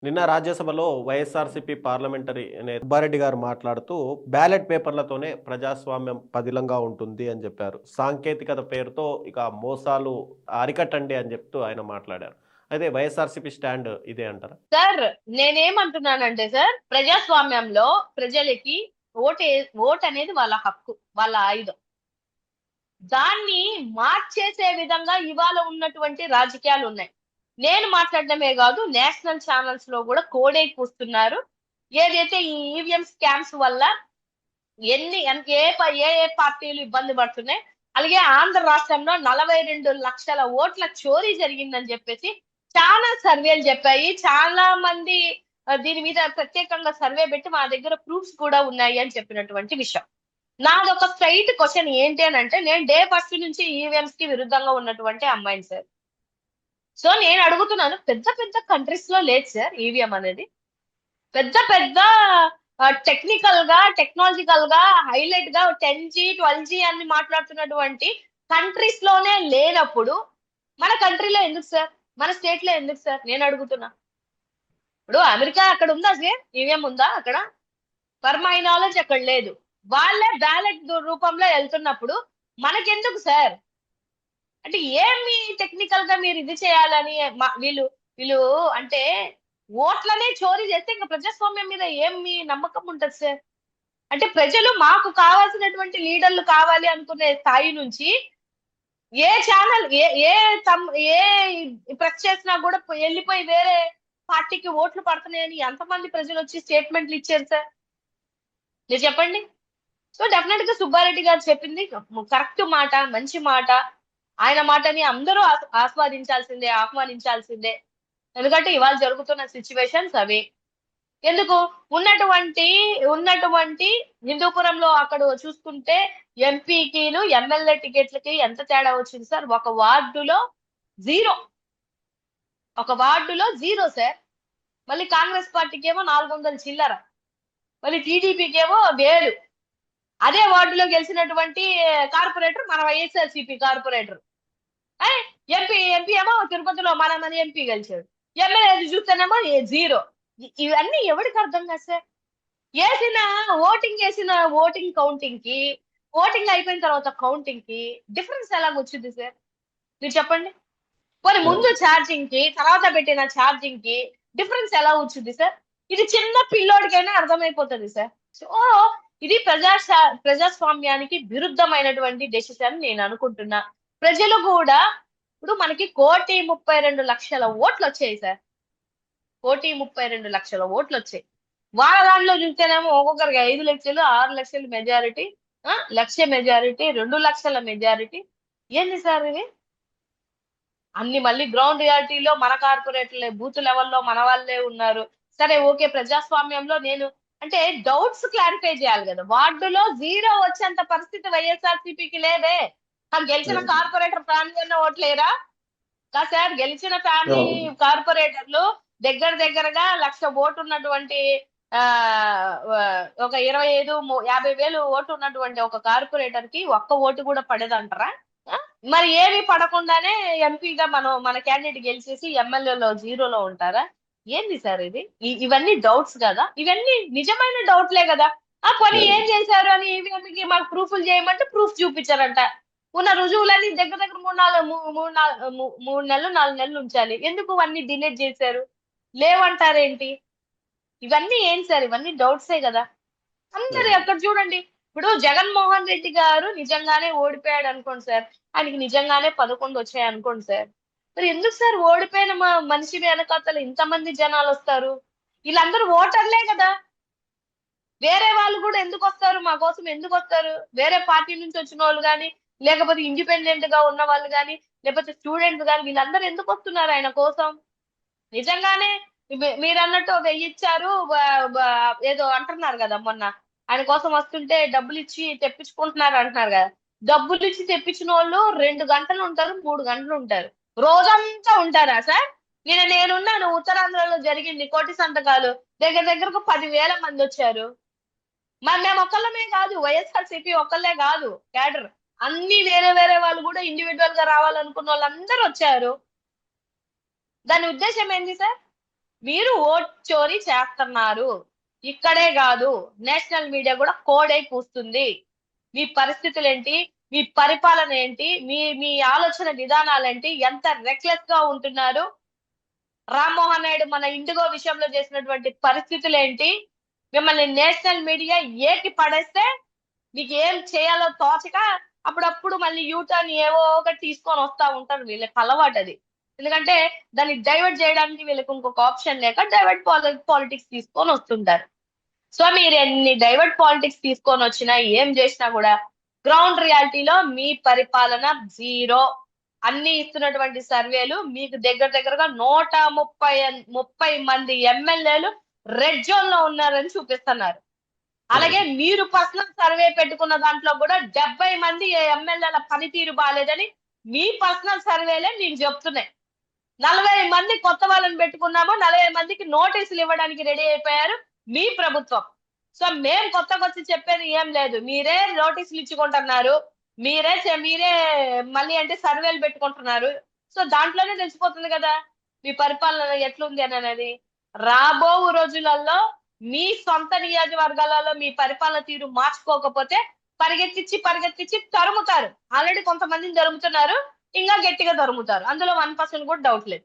నిన్న రాజ్యసభలో వైఎస్ఆర్సీపీ పార్లమెంటరీ సుబ్బారెడ్డి గారు మాట్లాడుతూ బ్యాలెట్ పేపర్లతోనే ప్రజాస్వామ్యం పదిలంగా ఉంటుంది అని చెప్పారు. సాంకేతికత పేరుతో ఇక మోసాలు అరికట్టండి అని చెప్తూ ఆయన మాట్లాడారు. అయితే వైఎస్ఆర్సీపీ స్టాండ్ ఇదే అంటారా? సార్, నేనేమంటున్నానంటే సార్, ప్రజాస్వామ్యంలో ప్రజలకి ఓటే ఓటు అనేది వాళ్ళ హక్కు, వాళ్ళ ఆయుధం. దాన్ని మార్చేసే విధంగా ఇవాళ ఉన్నటువంటి రాజకీయాలు ఉన్నాయి. నేను మాట్లాడడమే కాదు, నేషనల్ ఛానల్స్ లో కూడా కోడే కూస్తున్నారు. ఏదైతే ఈ ఈవీఎం స్కామ్స్ వల్ల ఏ ఏ పార్టీలు ఇబ్బంది పడుతున్నాయి, అలాగే ఆంధ్ర రాష్ట్రంలో 42 లక్షల ఓట్ల చోరీ జరిగిందని చెప్పేసి చాలా సర్వేలు చెప్పాయి. చాలా మంది దీని మీద ప్రత్యేకంగా సర్వే పెట్టి మా దగ్గర ప్రూఫ్స్ కూడా ఉన్నాయి అని చెప్పినటువంటి విషయం. నాదొక స్ట్రైట్ క్వశ్చన్ ఏంటి అని అంటే, నేను డే ఫస్ట్ నుంచి ఈవీఎంస్ కి విరుద్ధంగా ఉన్నటువంటి అమ్మాయిని సార్. సో నేను అడుగుతున్నాను, పెద్ద పెద్ద కంట్రీస్ లో లేదు సార్ ఈవీఎం అనేది. పెద్ద పెద్ద టెక్నికల్ గా, టెక్నాలజికల్ గా, హైలైట్ గా 10G 12G అని మాట్లాడుతున్నటువంటి కంట్రీస్ లోనే లేనప్పుడు మన కంట్రీలో ఎందుకు సార్, మన స్టేట్ లో ఎందుకు సార్ నేను అడుగుతున్నా. ఇప్పుడు అమెరికా అక్కడ ఉందా సార్ ఈవీఎం, ఉందా అక్కడ? పర్ మై నాలెడ్జ్ అక్కడ లేదు. వాళ్ళే బ్యాలెట్ రూపంలో వెళ్తున్నప్పుడు మనకెందుకు సార్? అంటే ఏమి టెక్నికల్ గా మీరు ఇది చేయాలని వీళ్ళు వీళ్ళు అంటే ఓట్లనే చోరీ చేస్తే ఇంకా ప్రజాస్వామ్యం మీద ఏమి నమ్మకం ఉంటుంది సార్? అంటే ప్రజలు మాకు కావాల్సినటువంటి లీడర్లు కావాలి అనుకునే స్థాయి నుంచి ఏ ఛానల్ ఏ ప్రెస్ చేసినా కూడా వెళ్ళిపోయి వేరే పార్టీకి ఓట్లు పడుతున్నాయని ఎంతమంది ప్రజలు వచ్చి స్టేట్మెంట్లు ఇచ్చారు సార్? మీరు చెప్పండి. సో డెఫినెట్ గా సుబ్బారెడ్డి గారు చెప్పింది కరెక్ట్ మాట, మంచి మాట. ఆయన మాటని అందరూ ఆస్వాదించాల్సిందే, ఆహ్వానించాల్సిందే. ఎందుకంటే ఇవాళ జరుగుతున్న సిచ్యువేషన్స్ అవి. ఎందుకు ఉన్నటువంటి హిందూపురంలో అక్కడ చూసుకుంటే ఎంపీకిను ఎమ్మెల్యే టికెట్లకి ఎంత తేడా వచ్చింది సార్? ఒక వార్డులో జీరో సార్. మళ్ళీ కాంగ్రెస్ పార్టీకి ఏమో 400 చిల్లర, మళ్ళీ టీడీపీకి ఏమో 1000. అదే వార్డులో గెలిచినటువంటి కార్పొరేటర్ మన వైఎస్ఆర్సీపీ కార్పొరేటర్. ఎంపీ ఏమో తిరుపతిలో మన ఎంపీ గెలిచాడు. ఎమ్మెల్యే చూస్తేనేమో 0. ఇవన్నీ ఎవరికి అర్థం కాదు సార్? వేసిన ఓటింగ్ కౌంటింగ్ కి, ఓటింగ్ అయిపోయిన తర్వాత కౌంటింగ్ కి డిఫరెన్స్ ఎలాగొచ్చింది సార్? మీరు చెప్పండి. పోనీ ముందు ఛార్జింగ్ కి, తర్వాత పెట్టిన ఛార్జింగ్ కి డిఫరెన్స్ ఎలా వచ్చింది సార్? ఇది చిన్న పిల్లోడికైనా అర్థమైపోతుంది సార్. సో ఇది ప్రజాస్వామ్యానికి విరుద్ధమైనటువంటి డెసిషన్ నేను అనుకుంటున్నా. ప్రజలు కూడా ఇప్పుడు మనకి 1,32,00,000 ఓట్లు వచ్చాయి సార్. 1,32,00,000 ఓట్లు వచ్చాయి. వాళ్ళ దాంట్లో చూస్తేనేమో ఒక్కొక్కరికి 5 లక్షలు, 6 లక్షలు మెజారిటీ, 1,00,000 మెజారిటీ, 2 లక్షల మెజారిటీ. ఏంది సార్ ఇది? అన్ని మళ్ళీ గ్రౌండ్ రియాలిటీలో మన కార్పొరేట్లే, బూత్ లెవెల్లో మన వాళ్ళే ఉన్నారు. సరే ఓకే, ప్రజాస్వామ్యంలో నేను అంటే డౌట్స్ క్లారిఫై చేయాలి కదా. వార్డులో 0 వచ్చేంత పరిస్థితి వైఎస్ఆర్సీపీకి లేదే. గెలిచిన కార్పొరేటర్ ఫ్యామిలీ అన్న ఓట్లేరా? కాదు సార్, గెలిచిన ఫ్యామిలీ కార్పొరేటర్లు దగ్గరగా 1,00,000 ఓటు ఉన్నటువంటి ఒక 25,000-50,000 ఓటు ఉన్నటువంటి ఒక కార్పొరేటర్ కి ఒక్క ఓటు కూడా పడేదంటారా? మరి ఏమి పడకుండానే ఎంపీగా మన క్యాండిడేట్ గెలిచేసి ఎమ్మెల్యేలో 0లో ఉంటారా? ఏంది సార్ ఇది? ఇవన్నీ డౌట్స్ కదా, ఇవన్నీ నిజమైన డౌట్లే కదా. పోనీ ఏం చేశారు అని ఈవీఎంకి మాకు ప్రూఫ్లు చేయమంటే ప్రూఫ్ చూపించారంట. ఉన్న రుజువులన్నీ దగ్గర 3 నెలలు 4 నెలలు ఉంచాలి. ఎందుకు అన్ని డిలీట్ చేశారు? లేవంటారేంటి? ఇవన్నీ ఏంటి సార్? ఇవన్నీ డౌట్సే కదా. అందరు అక్కడ చూడండి. ఇప్పుడు జగన్మోహన్ రెడ్డి గారు నిజంగానే ఓడిపోయాడు అనుకోండి సార్, ఆయనకి నిజంగానే 11 వచ్చాయి అనుకోండి సార్. మరి ఎందుకు సార్ ఓడిపోయిన మనిషి వెనకాతల ఇంతమంది జనాలు వస్తారు? వీళ్ళందరూ ఓటర్లే కదా. వేరే వాళ్ళు కూడా ఎందుకు వస్తారు? మా కోసం ఎందుకు వస్తారు? వేరే పార్టీ నుంచి వచ్చిన వాళ్ళు కానీ, లేకపోతే ఇండిపెండెంట్ గా ఉన్న వాళ్ళు కానీ, లేకపోతే స్టూడెంట్స్ కానీ, వీళ్ళందరూ ఎందుకు వస్తున్నారు ఆయన కోసం? నిజంగానే మీరు అన్నట్టు 1000 ఇచ్చారు ఏదో అంటున్నారు కదా, మొన్న ఆయన కోసం వస్తుంటే డబ్బులు ఇచ్చి తెప్పించుకుంటున్నారు అంటున్నారు కదా. డబ్బులు ఇచ్చి తెప్పించిన వాళ్ళు 2 గంటలు ఉంటారు, 3 గంటలు ఉంటారు, రోజంతా ఉంటారా సార్? నేనున్నాను, ఉత్తరాంధ్రలో జరిగింది కోటి సంతకాలు, దగ్గరకు 10,000 మంది వచ్చారు. మరి మేము ఒక్కళ్ళమే కాదు, వైఎస్ఆర్సీపీ ఒక్కళ్ళే కాదు క్యాడర్, అన్ని వేరే వాళ్ళు కూడా ఇండివిజువల్ గా రావాలనుకున్న వాళ్ళందరూ వచ్చారు. దాని ఉద్దేశం ఏంటి సార్? మీరు ఓట్ చోరీ చేస్తున్నారు. ఇక్కడే కాదు, నేషనల్ మీడియా కూడా కోడై కూస్తుంది. మీ పరిస్థితులు ఏంటి, మీ పరిపాలన ఏంటి, మీ మీ ఆలోచన విధానాలు ఏంటి, ఎంత రెక్లెస్ గా ఉంటున్నారు. రామ్మోహన్ నాయుడు మన ఇండిగో విషయంలో చేసినటువంటి పరిస్థితులు ఏంటి, మిమ్మల్ని నేషనల్ మీడియా ఏకి పడేస్తే మీకు ఏం చేయాలో తోచక అప్పుడప్పుడు మళ్ళీ యూటర్న్ ఏవో ఒకటి తీసుకొని వస్తా ఉంటారు. వీళ్ళకి అలవాటు అది. ఎందుకంటే దాన్ని డైవర్ట్ చేయడానికి వీళ్ళకి ఇంకొక ఆప్షన్ లేక డైవర్ట్ పాలిటిక్స్ తీసుకొని వస్తుంటారు. సో మీరు ఎన్ని డైవర్ట్ పాలిటిక్స్ తీసుకొని వచ్చినా ఏం చేసినా కూడా గ్రౌండ్ రియాలిటీలో మీ పరిపాలన జీరో. అన్ని ఇస్తున్నటువంటి సర్వేలు మీకు దగ్గరగా 130 మంది ఎమ్మెల్యేలు రెడ్ జోన్ లో ఉన్నారని చూపిస్తున్నారు. అలాగే మీరు పర్సనల్ సర్వే పెట్టుకున్న దాంట్లో కూడా 70 మంది ఎమ్మెల్యేల పనితీరు బాగాలేదని మీ పర్సనల్ సర్వేలే మీకు చెప్తున్నాయి. 40 మంది కొత్త వాళ్ళని పెట్టుకున్నాము, 40 మందికి నోటీసులు ఇవ్వడానికి రెడీ అయిపోయారు మీ ప్రభుత్వం. సో మేం కొత్తగా వచ్చి చెప్పేది ఏం లేదు. మీరే నోటీసులు ఇచ్చుకుంటున్నారు, మీరే మళ్ళీ అంటే సర్వేలు పెట్టుకుంటున్నారు. సో దాంట్లోనే తెలిసిపోతుంది కదా మీ పరిపాలన ఎట్లుంది అని అనేది. రాబో రోజులలో మీ సొంత నియోజకవర్గాలలో మీ పరిపాలన తీరు మార్చుకోకపోతే పరిగెత్తించి తరుముతారు. ఆల్రెడీ కొంతమందిని తరుముతున్నారు, ఇంకా గట్టిగా తరుముతారు. అందులో 1% కూడా డౌట్ లేదు.